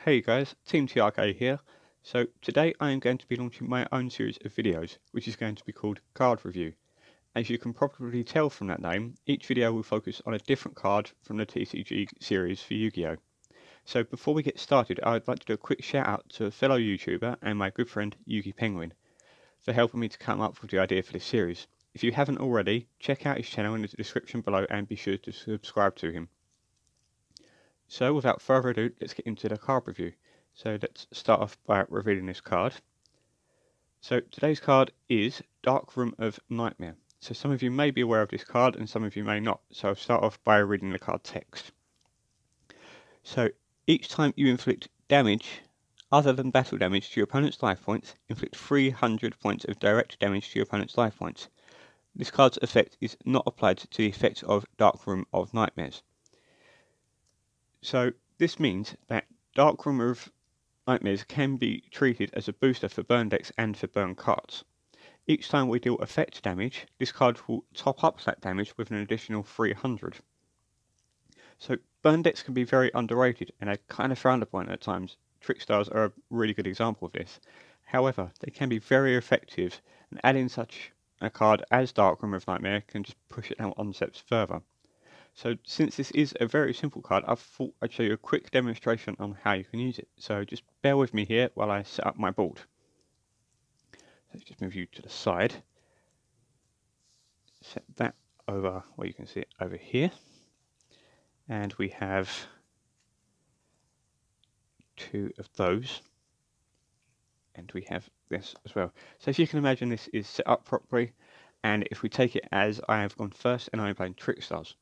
Hey guys, Team TRK here. So today I am going to be launching my own series of videos, which is going to be called Card Review. As you can probably tell from that name, each video will focus on a different card from the TCG series for Yu-Gi-Oh! So before we get started, I would like to do a quick shout out to a fellow YouTuber and my good friend YugiPenguin for helping me to come up with the idea for this series. If you haven't already, check out his channel in the description below and be sure to subscribe to him. So without further ado, let's get into the card review. So let's start off by revealing this card. So today's card is Dark Room of Nightmare. So some of you may be aware of this card and some of you may not. So I'll start off by reading the card text. So each time you inflict damage other than battle damage to your opponent's life points, inflict 300 points of direct damage to your opponent's life points. This card's effect is not applied to the effect of Dark Room of Nightmares. So this means that Dark Room of Nightmares can be treated as a booster for burn decks and for burn cards. Each time we deal effect damage, this card will top up that damage with an additional 300. So burn decks can be very underrated and are kind of frowned upon at times. Trickstars are a really good example of this. However, they can be very effective, and adding such a card as Dark Room of Nightmare can just push it down one step further. So since this is a very simple card, I thought I'd show you a quick demonstration on how you can use it. So just bear with me here while I set up my board. Let's just move you to the side. Set that over where you can see it over here. And we have two of those. And we have this as well. So if you can imagine, this is set up properly. And if we take it as I have gone first and I'm playing Trickstars.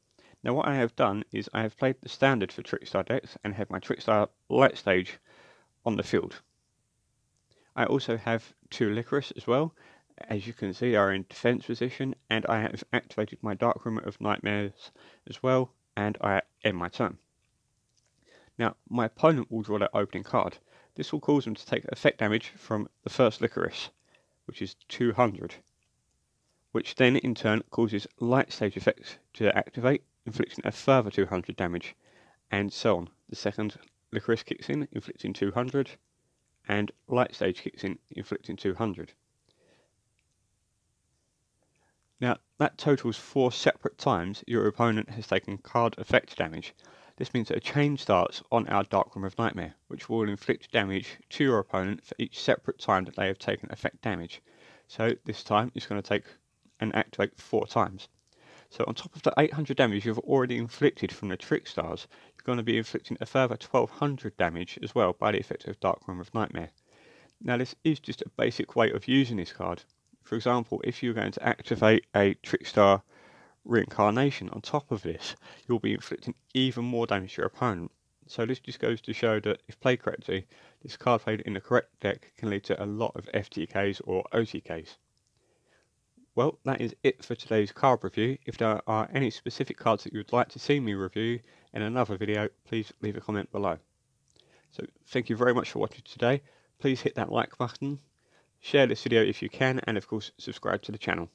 Now what I have done is I have played the standard for Trickstar decks and have my Trickstar light stage on the field. I also have two Licorice as well. As you can see, they are in defense position, and I have activated my Dark Room of Nightmares as well, and I end my turn. Now my opponent will draw their opening card. This will cause them to take effect damage from the first Licorice, which is 200, which then in turn causes light stage effects to activate, inflicting a further 200 damage, and so on. The second Licorice kicks in, inflicting 200, and light stage kicks in, inflicting 200. Now that totals 4 separate times your opponent has taken card effect damage. This means that a chain starts on our Dark Room of Nightmare, which will inflict damage to your opponent for each separate time that they have taken effect damage. So this time it's going to take and activate 4 times. So on top of the 800 damage you've already inflicted from the Trickstars, you're going to be inflicting a further 1200 damage as well by the effect of Dark Room of Nightmare. Now this is just a basic way of using this card. For example, if you're going to activate a Trickstar Reincarnation on top of this, you'll be inflicting even more damage to your opponent. So this just goes to show that if played correctly, this card played in the correct deck can lead to a lot of FTKs or OTKs. Well, that is it for today's card review. If there are any specific cards that you would like to see me review in another video, please leave a comment below. So thank you very much for watching today. Please hit that like button, share this video if you can, and of course subscribe to the channel.